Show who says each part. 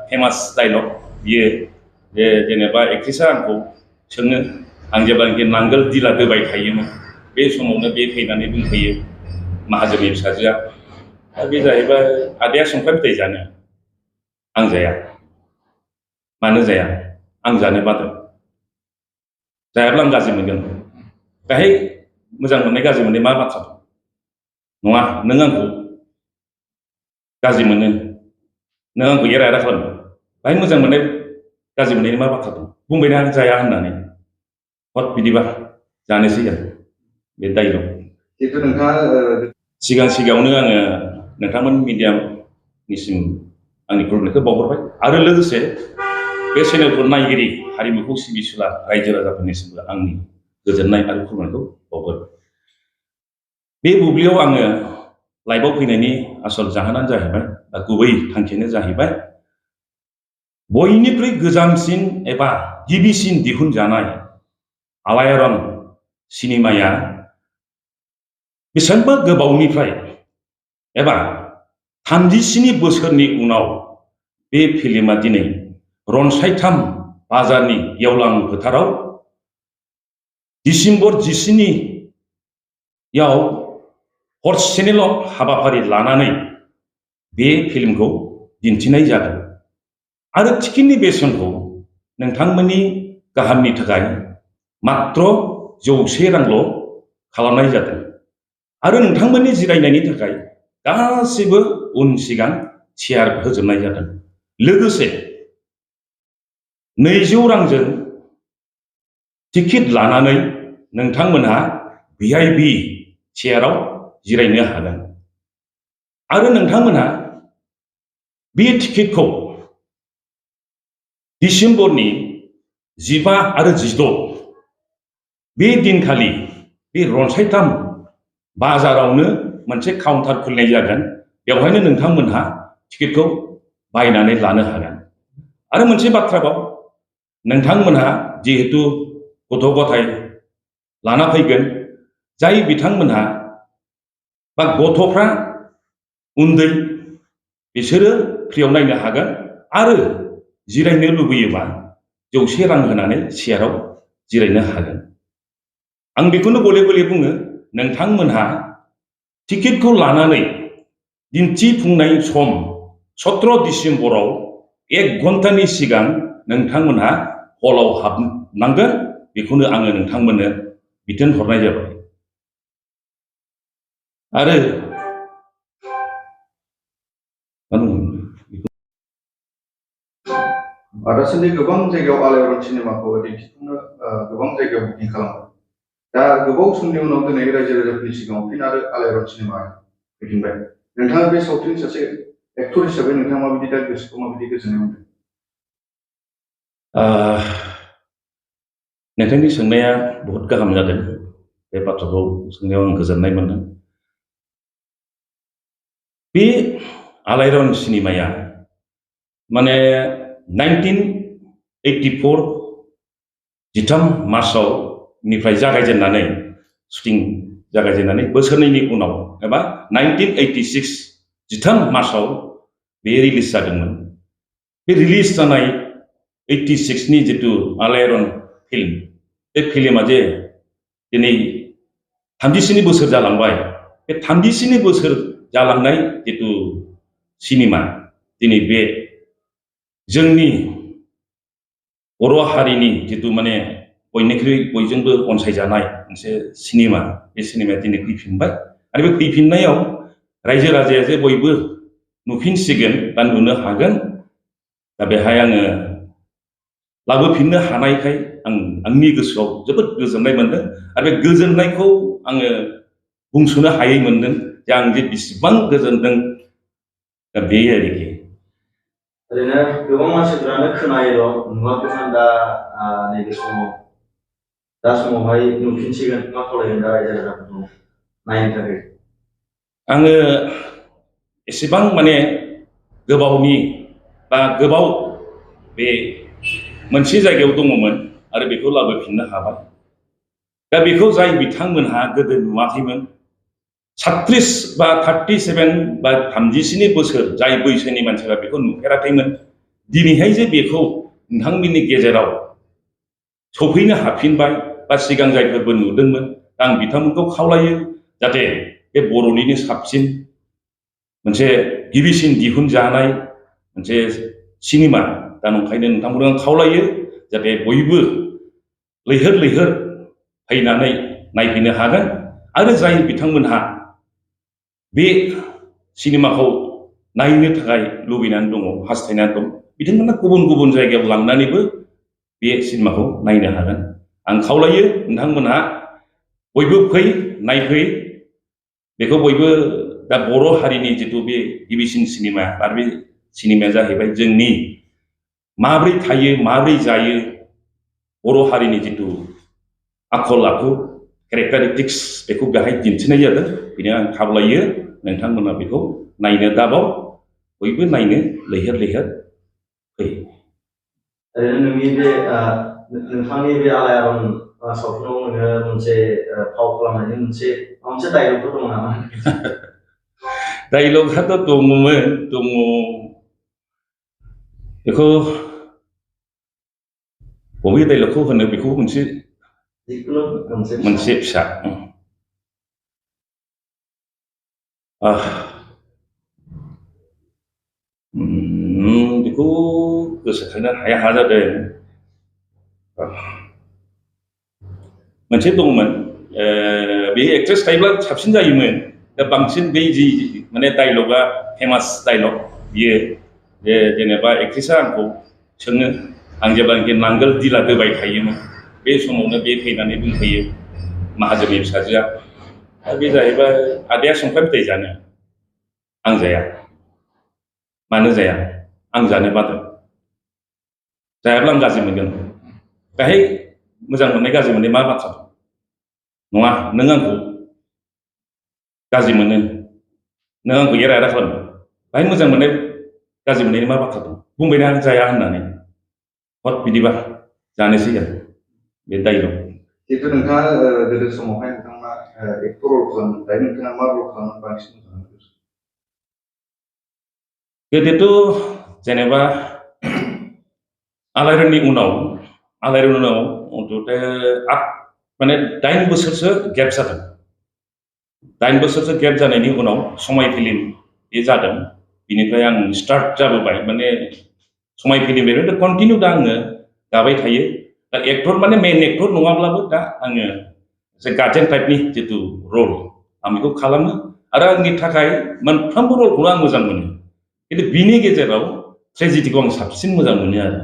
Speaker 1: Famous dialogue बियो जे जेनेबा एक्ट्रेसा आंखौ सोङो आं जेब्लानोखि नांगोल दिला दोबाय थायोमोन बे समावनो बे फैनानै बुंफैयो माहाजोननि फिसाजोआ दा बे जाहैबाय आदाया संख्रि फिथाइ जानो आं जाया मानो जाया आं जानो बादों जायाब्ला आं गाज्रि मोनगोन बेहाय मोजां मोननाय गाज्रि मोननाय मा बाथ्रा नङा नों आंखौ गाज्रि मोनो नों आंखौ एरा एरा खालामो बाहाय मोजां मोननाय गाज्रि मोननायनि मा बाथ्रा दं बुंबायना आं जाया होननानै हद बिदिबा जानोसै आं बे डायलग जिहेतु नोंथाङा सिगाङावनो आङो नोंथांमोन मिडियामनिसिम आंनि खुलुमनायखौ बावहरबाय आरो लोगोसे बे चेनेलखौ नायगिरि हारिमुखौ सिबिसुला रायजो राजाफोरनिसिमबो आंनि गोजोननाय आरो खुलुमनायखौ बावहरो बे बुब्लियाव आङो लाइभआव फैनायनि आसल जाहोनानो जाहैबाय दा गुबै थांखियानो जाहैबाय बयनिख्रुइ गोजामसिन एबा गिबिसिन दिहुनजानाय आलायारन सिनेमाया बेसेबांबा गोबावनिफ्राय एबा 37 बोसोरनि उनाव बे फिल्मा दिनै रनसायथाम बाजारनि गेवलां फोथाराव डिसेम्बर 17 आव हरसेनिल' हाबाफारि लानानै बे फिल्मखौ दिन्थिनाय जादों आरो टिकेटनि बेसेनखौ नोंथांमोननि गाहामनि थाखाय मात्र 100 रांल' खालामनाय जादों आरो नोंथांमोननि जिरायनायनि थाखाय गासैबो उन सिगां चेयार होजोबनाय जादों लोगोसे 200 रांजों टिकेट लानानै नोंथांमोनहा VIP चेयाराव जिरायनो हागोन आरो नोंथांमोनहा बे टिकेटखौ डिसेम्बरनि 15 आरो 16 बे दिनखालि बे रनसायथाम बाजारावनो मोनसे काउन्टार खुलिनाय जागोन बेवहायनो नोंथांमोनहा टिकेटखौ बायनानै लानो हागोन आरो मोनसे बाथ्राबाव नोंथांमोनहा जिहेतु गथ' गथाय लाना फैगोन जाय बिथांमोनहा बा गथ'फ्रा उन्दै बिसोरो फ्रियाव नायनो हागोन आरो जिरायनो लुबैयोबा 100 रां होनानै चेयाराव जिरायनो हागोन आं बेखौनो गले गले बुङो नोंथांमोनहा टिकेटखौ लानानै दिन्थिफुंनाय सम 17 डिसेम्बराव 1 घन्टानि सिगां नोंथांमोनहा हलाव हाबनांगोन बेखौनो आङो नोंथांमोननो बिथोन हरनाय जाबाय आरो दासान्दि गोबां जायगायाव आलायारन सिनेमाखौ दिन्थिफुंनो गोबां जायगायाव बुकिं खालामो दा गोबाव समनि उनाव दिनै रायजो राजाफोरनि सिगाङाव फिन आरो आलायारन सिनेमा फैफिनबाय नोंथाङा बे सावथुननि सासे एक्टर हिसाबै नोंथाङा माबायदि दा गोसोखौ माबायदि गोजोननाय मोनदों नोंथांनि सोंनाया बहुत गाहाम जादों बे बाथ्राखौ सोंनायाव आं गोजोननाय मोनदों बे आलायारन सिनेमाया माने 1984 13 मार्चआव निफ्राय जागायजेननानै शुटिं जागायजेननानै बोसोरनैनि उनाव एबा 1986 13 मार्चआव बे रिलिज जादोंमोन बे रिलिज जानाय 86 नि जितु आलायारन फिल्म बे फिल्मा जे दिनै 37 बोसोर जालांबाय बे 37 बोसोर जालांनाय जितु सिनेमा दिनै बे जोंनि बर' हारिनि जितु माने बयनिख्रुइ बयजोंबो अनसायजानाय मोनसे सिनेमा बे सिनेमाया दिनै फैफिनबाय आरो बे फैफिननायाव रायजो राजाया जे बयबो नुफिनसिगोन बा नुनो हागोन दा बेहाय आङो लाबोफिननो हानायखाय आंनि गोसोआव जोबोद गोजोननाय मोनदों आरो बे गोजोननायखौ आङो बुंस'नो हायै मोनदों जे आं जे बेसेबां गोजोनदों दा बे आरोखि ओरैनो गोबां मानसिफोरानो खोनायोल' नुवाखैमोन दा नैबे समाव दा समावहाय नुफिनसिगोन मा खालायगोन दा रायजो राजाफोरखौ नायनो थाखाय आङो एसेबां माने गोबावनि बा गोबाव बे मोनसे जायगायाव दङमोन आरो बेखौ लाबोफिननो हाबाय दा बेखौ जाय बिथांमोनहा गोदो नुवाखैमोन 36 बा 37 बा 37 बोसोर जाय बैसोनि मानसिफ्रा बेखौ नुफेराखैमोन दिनैहाय जे बेखौ नोंथांमोननि गेजेराव सफैनो हाफिनबाय बा सिगां जायफोरबो नुदोंमोन आं बिथांमोनखौ खावलायो जाहाथे बे बर'निनो साबसिन मोनसे गिबिसिन दिहुनजानाय मोनसे सिनेमा दा नंखायनो नोंथांमोनखौ आं खावलायो जाहाथे बयबो लैहोर लैहोर फैनानै नायफैनो हागोन आरो जाय बिथांमोनहा बे सिनेमाखौ नायनो थाखाय लुबैनानै दङ हास्थायनानै दं बिथांमोना गुबुन गुबुन जायगायाव लांनानैबो बे सिनेमाखौ नायनो हागोन आं खावलायो नोंथांमोनहा बयबो फै नायफै बेखौ बयबो दा बर' हारिनि जिथु बे गिबिसिन सिनेमा आरो बे सिनेमाया जाहैबाय जोंनि माब्रै थायो माब्रै जायो बर' हारिनि जिथु आखल आखु केरेक्टारिस्टिक्स बेखौ बेहाय दिन्थिनाय जादों बेनो आं खावलायो नोंथांमोना बेखौ नायनो दाबाव बयबो नायनो लैहोर लैहोर फै
Speaker 2: ओरैनो नोंनि बे नोंथांनि बे आलायारन सावथुनाव नोङो मोनसे फाव खालामनायनि मोनसे डायलगफोर दङ नामा?
Speaker 1: डायलगआथ' दङमोन दङ बेखौ बबे डायलगखौ होनो बेखौ
Speaker 2: जिखुनु
Speaker 1: मोनसे फिसा बेखौ गोसोखांनो हाया जादों मोनसे दंमोन बे एक्ट्रेस थायोब्ला साबसिन जायोमोन दा बांसिन बै जि माने डायलगा फेमास डायलग बियो जे जेनेबा एक्ट्रेसा आंखौ सोङो आं जेब्लानाखि नांगोल दिला दोबाय थायोमोन बे समावनो बे फैनानै बुंफैयो माहाजोननि फिसाजोआ दा बे जाहैबाय आदाया संख्रि फिथाइ जानो आं जाया मानो जाया आं जानो बादों जायाब्ला आं गाज्रि मोनगोन बेहाय मोजां मोननाय गाज्रि मोननाय मा बाथ्रा दं नङा नों आंखौ गाज्रि मोनो नों आंखौ एरा एरा खालामो बेहाय मोजां मोननाय गाज्रि मोननायनि मा बाथ्रा दं बुंबायना आं जाया होननानै हद बिदिबा जानोसै आरो बे डायलग
Speaker 2: जिहेतु नोंथाङा गोदो समावहाय नोंथाङा एक्टर रल खालामो दायो नोंथाङा मा रल खालामनो बांसिन मोजां मोनो?
Speaker 1: गोदोथ' जेनेबा आलायरननि उनाव अन्त'ते माने 8 बोसोरसो गेप जादों 8 बोसोरसो गेप जानायनि उनाव समाय फिल्म बे जादों बिनिफ्राय आं स्टार्ट जाबोबाय माने समाय फिल्मनिफ्राय कन्टिनिउ दा आङो गाबाय थायो दा एक्टर माने मेन एक्टर नङाब्लाबो दा आङो एसे गार्जेन टाइपनि जिथु रल आं बेखौ खालामो आरो आंनि थाखाय मोनफ्रोमबो रलखौनो आं मोजां मोनो खिन्थु बिनि गेजेराव ट्रेजेडिखौ आं साबसिन मोजां मोनो आरो